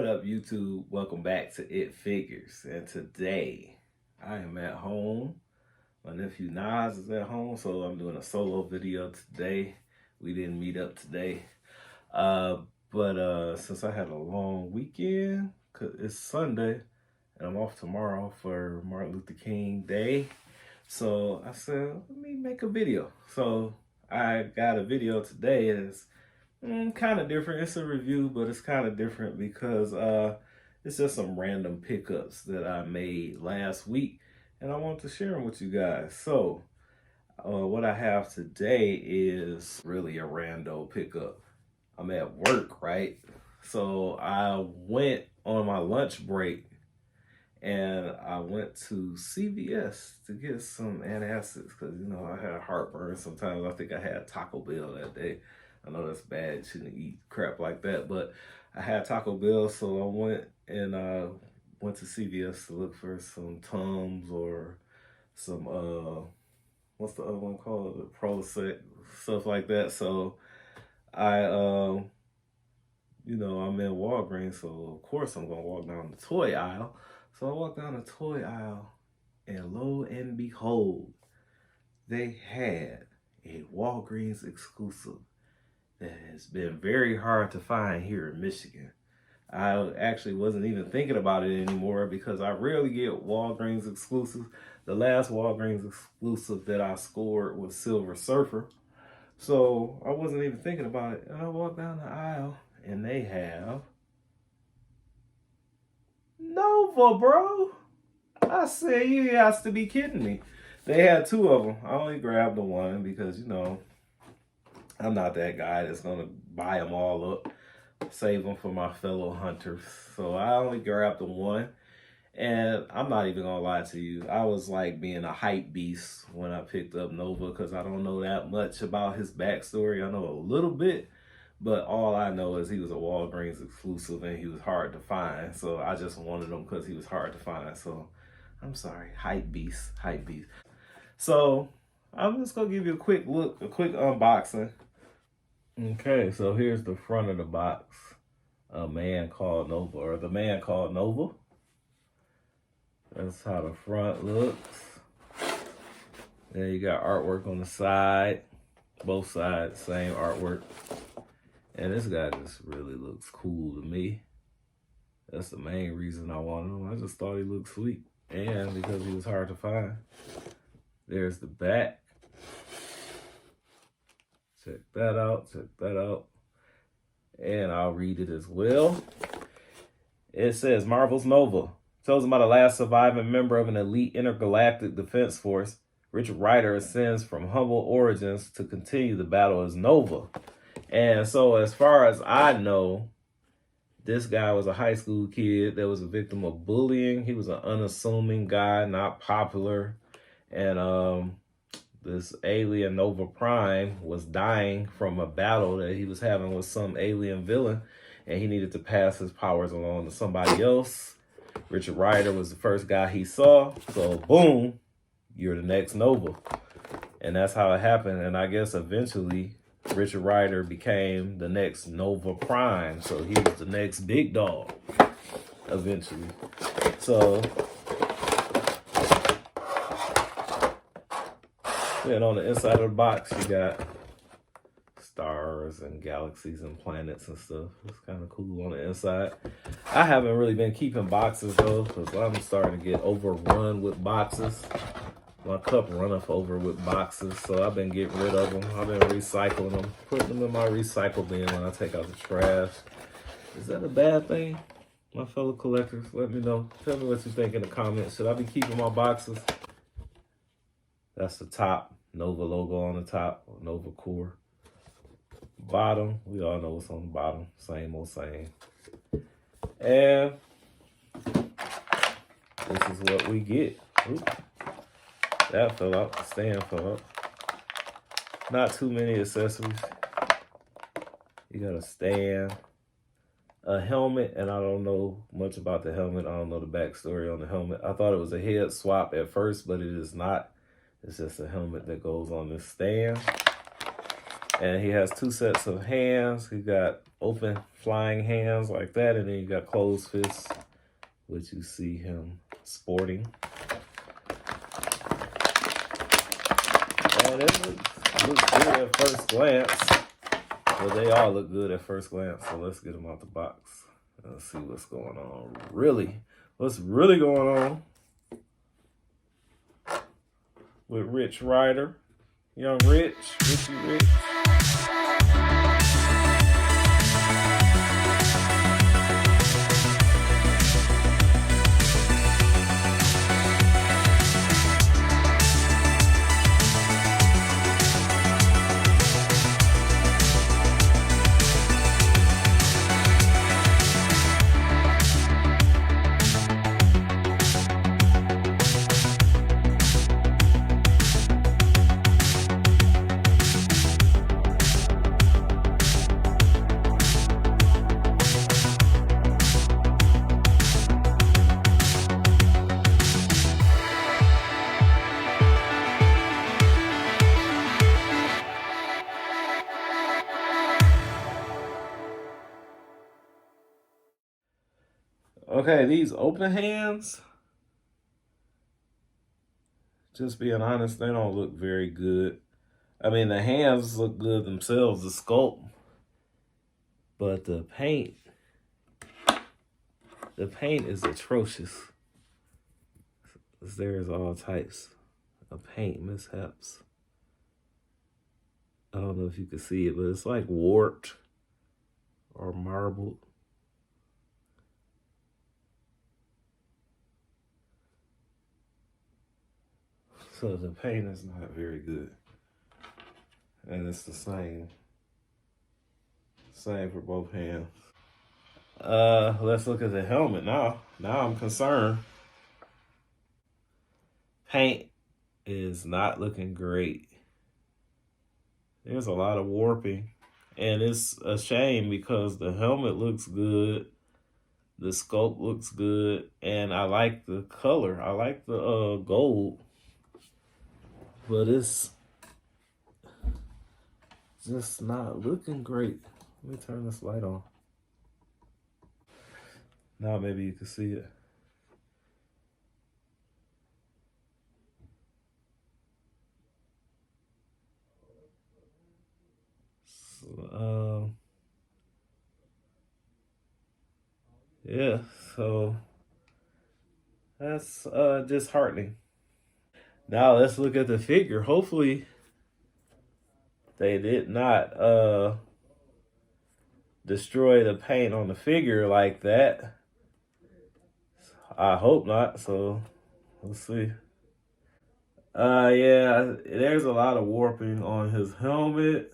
What up, YouTube? Welcome back to It Figures. And today, I am at home. My nephew Nas is at home, so I'm doing a solo video today. We didn't meet up today. But since I had a long weekend, 'cause it's Sunday, and I'm off tomorrow for Martin Luther King Day, so I said, let me make a video. So I got a video today. It's kind of different. It's a review, but it's kind of different because it's just some random pickups that I made last week, and I want to share them with you guys. So what I have today is really a rando pickup. I'm at work, right? So I went on my lunch break and I went to CVS to get some antacids because, you know, I had heartburn sometimes. I think I had Taco Bell that day. I know that's bad, you shouldn't eat crap like that, but I had Taco Bell, so I went to CVS to look for some Tums or some, what's the other one called? The Prozac, stuff like that. So I, you know, I'm in Walgreen, so of course I'm gonna walk down the toy aisle. So I walked down the toy aisle, and lo and behold, they had a Walgreens exclusive that has been very hard to find here in Michigan. I actually wasn't even thinking about it anymore because I rarely get Walgreens exclusives. The last Walgreens exclusive that I scored was Silver Surfer. So I wasn't even thinking about it. And I walked down the aisle and they have Nova, bro. I said, you has to be kidding me. They had two of them. I only grabbed the one because, you know, I'm not that guy that's going to buy them all up, save them for my fellow hunters. So I only grabbed the one. And I'm not even going to lie to you. I was like being a hype beast when I picked up Nova because I don't know that much about his backstory. I know a little bit, but all I know is he was a Walgreens exclusive and he was hard to find. So I just wanted him because he was hard to find. So I'm sorry, hype beast, hype beast. So I'm just going to give you a quick look, a quick unboxing. Okay, so here's the front of the box. A Man Called Nova, or The Man Called Nova. That's how the front looks. Then you got artwork on the side. Both sides, same artwork. And this guy just really looks cool to me. That's the main reason I wanted him. I just thought he looked sweet. And because he was hard to find. There's the back. Check that out, check that out. And I'll read it as well. It says, Marvel's Nova. Chosen by the last surviving member of an elite intergalactic defense force, Richard Rider ascends from humble origins to continue the battle as Nova. And so as far as I know, this guy was a high school kid that was a victim of bullying. He was an unassuming guy, not popular. And this alien Nova Prime was dying from a battle that he was having with some alien villain, and he needed to pass his powers along to somebody else. Richard Rider was the first guy he saw, so boom, you're the next Nova. And that's how it happened. And I guess eventually Richard Rider became the next Nova Prime, so he was the next big dog eventually. So then on the inside of the box, you got stars and galaxies and planets and stuff. It's kind of cool on the inside. I haven't really been keeping boxes, though, because I'm starting to get overrun with boxes. My cup runneth over with boxes, so I've been getting rid of them. I've been recycling them, putting them in my recycle bin when I take out the trash. Is that a bad thing? My fellow collectors, let me know. Tell me what you think in the comments. Should I be keeping my boxes? That's the top, Nova logo on the top, Nova Core. Bottom, we all know what's on the bottom, same old same. And this is what we get. Oop. That fell out, the stand fell out. Not too many accessories. You got a stand, a helmet, and I don't know much about the helmet. I don't know the backstory on the helmet. I thought it was a head swap at first, but it is not. It's just a helmet that goes on this stand. And he has 2 sets of hands. He got open flying hands like that, and then you got closed fists, which you see him sporting. And it looks good at first glance. Well, they all look good at first glance, so let's get them out the box. Let's see what's going on. What's really going on with Rich Ryder. Young Rich, Richie Rich. Okay, these open hands, just being honest, they don't look very good. I mean, the hands look good themselves, the sculpt, but the paint is atrocious. There's all types of paint mishaps. I don't know if you can see it, but it's like warped or marbled. So the paint is not very good. And it's the same for both hands. Let's look at the helmet now. Now I'm concerned. Paint is not looking great. There's a lot of warping. And it's a shame because the helmet looks good. The sculpt looks good. And I like the color. I like the gold. But it's just not looking great. Let me turn this light on. Now maybe you can see it. So, yeah, so that's disheartening. Now let's look at the figure. Hopefully they did not destroy the paint on the figure like that. I hope not, so let's see. Yeah, there's a lot of warping on his helmet.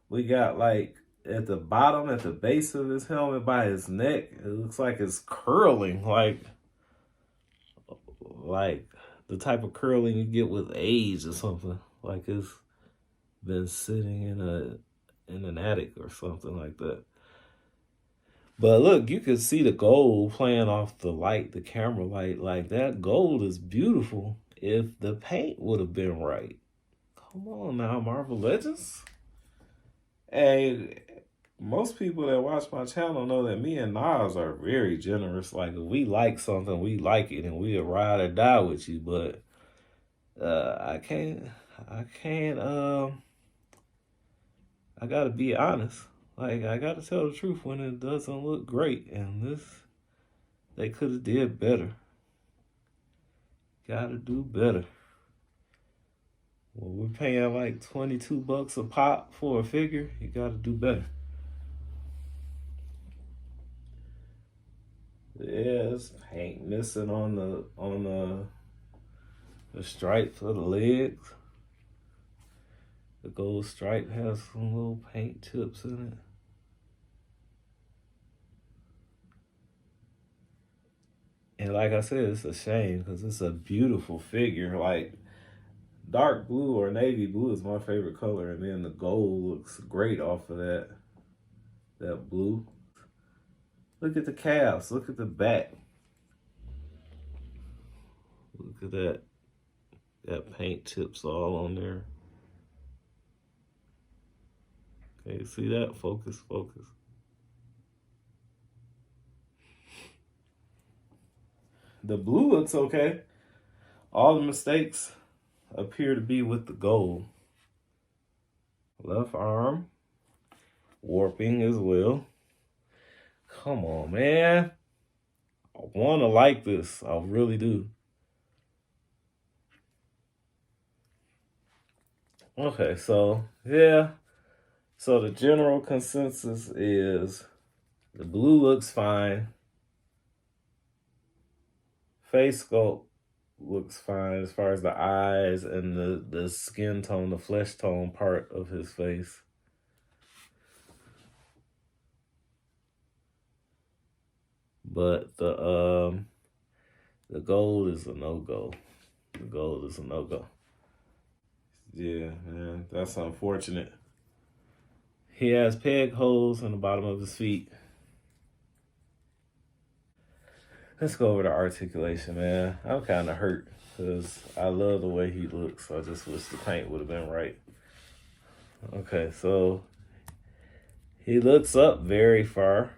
We got like at the bottom, at the base of his helmet by his neck, it looks like it's curling, like the type of curling you get with age or something. Like it's been sitting in an attic or something like that. But look, you can see the gold playing off the light, the camera light. Like that gold is beautiful if the paint would have been right. Come on now, Marvel Legends. Hey, most people that watch my channel know that me and Nas are very generous. Like if we like something, we like it, and we'll ride or die with you. But I gotta be honest. Like I gotta tell the truth when it doesn't look great, and they could have did better. Gotta do better. Well, we're paying like $22 a pop for a figure. You gotta do better. Yeah, it's paint missing on the stripe for the legs. The gold stripe has some little paint tips in it. And like I said, it's a shame because it's a beautiful figure. Like dark blue or navy blue is my favorite color, and then the gold looks great off of that blue. Look at the calves. Look at the back. Look at that. That paint tips all on there. Okay, see that? Focus, focus. The blue looks okay. All the mistakes appear to be with the gold. Left arm, warping as well. Come on, man. I want to like this. I really do. Okay, so, yeah. So the general consensus is the blue looks fine. Face sculpt looks fine as far as the eyes and the skin tone, the flesh tone part of his face. But the gold is a no-go. The gold is a no-go. Yeah, man, that's unfortunate. He has peg holes in the bottom of his feet. Let's go over to articulation, man. I'm kind of hurt because I love the way he looks. I just wish the paint would have been right. Okay, so he looks up very far.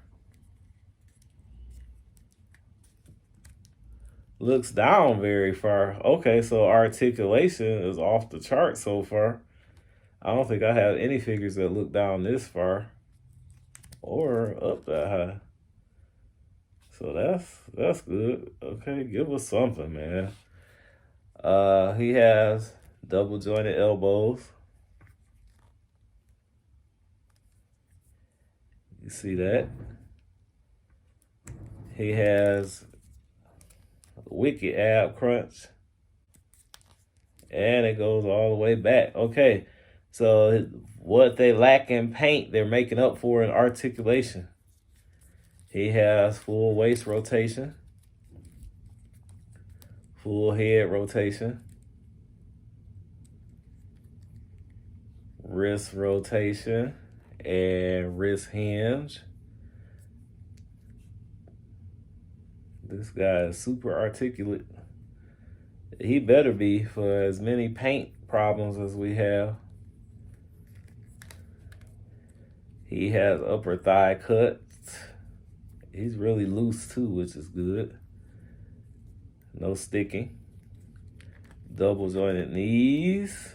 Looks down very far. Okay, so articulation is off the chart so far. I don't think I have any figures that look down this far or up that high. So that's good. Okay, give us something, man. He has double jointed elbows. You see that? He has wicked ab crunch. And it goes all the way back. Okay, so what they lack in paint, they're making up for in articulation. He has full waist rotation, full head rotation, wrist rotation, and wrist hinge. This guy is super articulate. He better be for as many paint problems as we have. He has upper thigh cuts. He's really loose too, which is good. No sticking. Double jointed knees.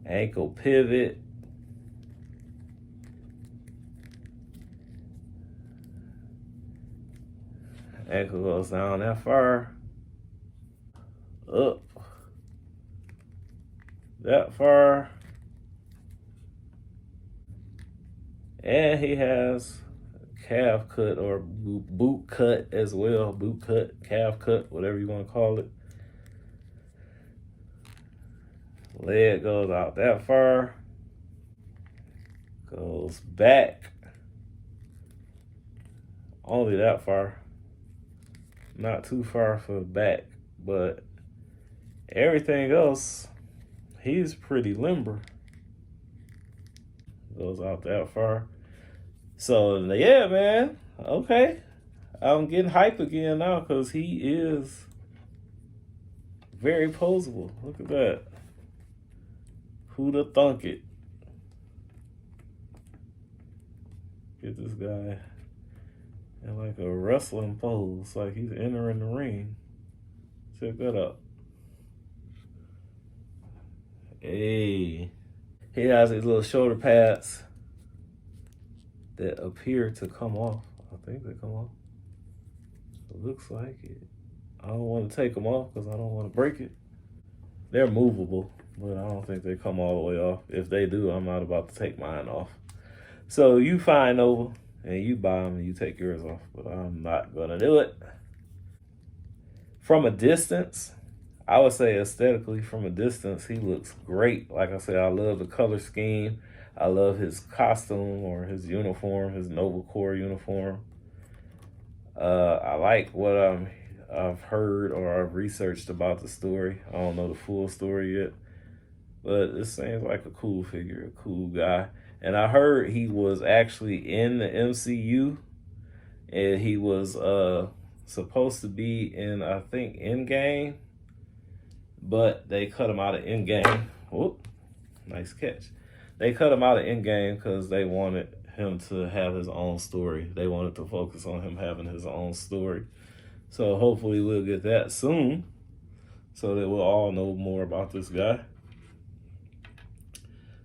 Ankle pivot. Ankle goes down that far. Up. That far. And he has calf cut or boot cut as well. Boot cut, calf cut, whatever you want to call it. Leg goes out that far. Goes back. Only that far. Not too far for the back, but everything else, he's pretty limber. Goes out that far. So, yeah, man. Okay. I'm getting hype again now because he is very posable. Look at that. Who'd have thunk it? Get this guy in like a wrestling pose, like he's entering the ring. Check that out. Hey. He has these little shoulder pads that appear to come off. I think they come off. It looks like it. I don't want to take them off because I don't want to break it. They're movable, but I don't think they come all the way off. If they do, I'm not about to take mine off. So you find over and you buy them and you take yours off, but I'm not going to do it. From a distance, I would say aesthetically, from a distance, he looks great. Like I said, I love the color scheme. I love his costume or his uniform, his Noble Corps uniform. I like what I've heard or I've researched about the story. I don't know the full story yet, but it seems like a cool figure, a cool guy. And I heard he was actually in the MCU, and he was supposed to be in, I think, Endgame, but they cut him out of Endgame. Whoop, nice catch. They cut him out of Endgame because they wanted him to have his own story. They wanted to focus on him having his own story. So hopefully we'll get that soon, so that we'll all know more about this guy.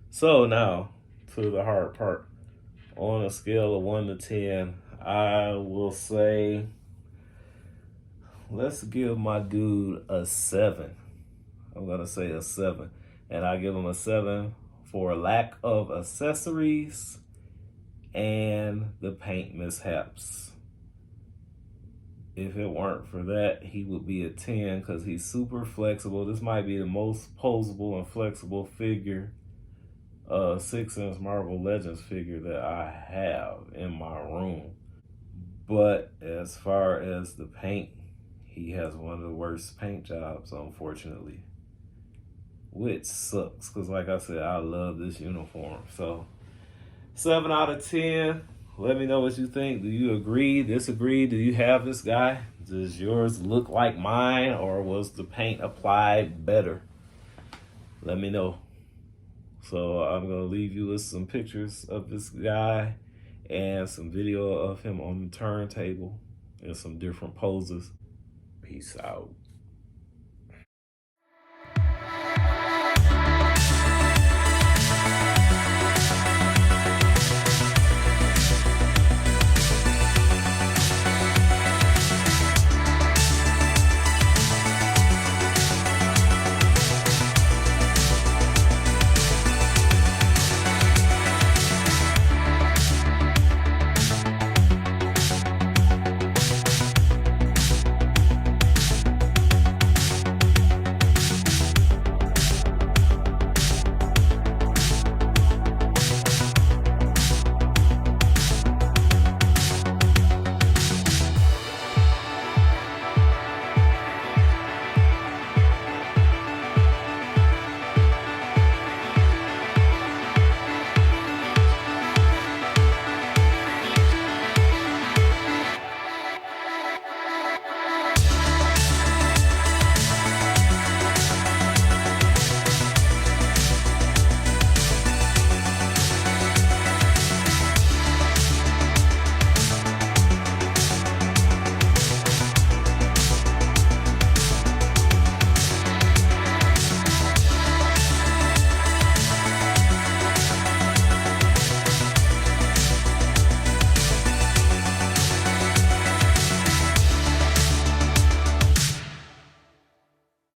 So now, to the hard part. On a scale of 1 to 10, I will say, let's give my dude a 7. I'm going to say a 7. And I give him a 7 for lack of accessories and the paint mishaps. If it weren't for that, he would be a 10 because he's super flexible. This might be the most posable and flexible figure, 6-inch Marvel Legends figure that I have in my room. But as far as the paint, he has one of the worst paint jobs, unfortunately. Which sucks, because like I said, I love this uniform. So, 7 out of 10. Let me know what you think. Do you agree, disagree? Do you have this guy? Does yours look like mine, or was the paint applied better? Let me know. So I'm going to leave you with some pictures of this guy and some video of him on the turntable and some different poses. Peace out.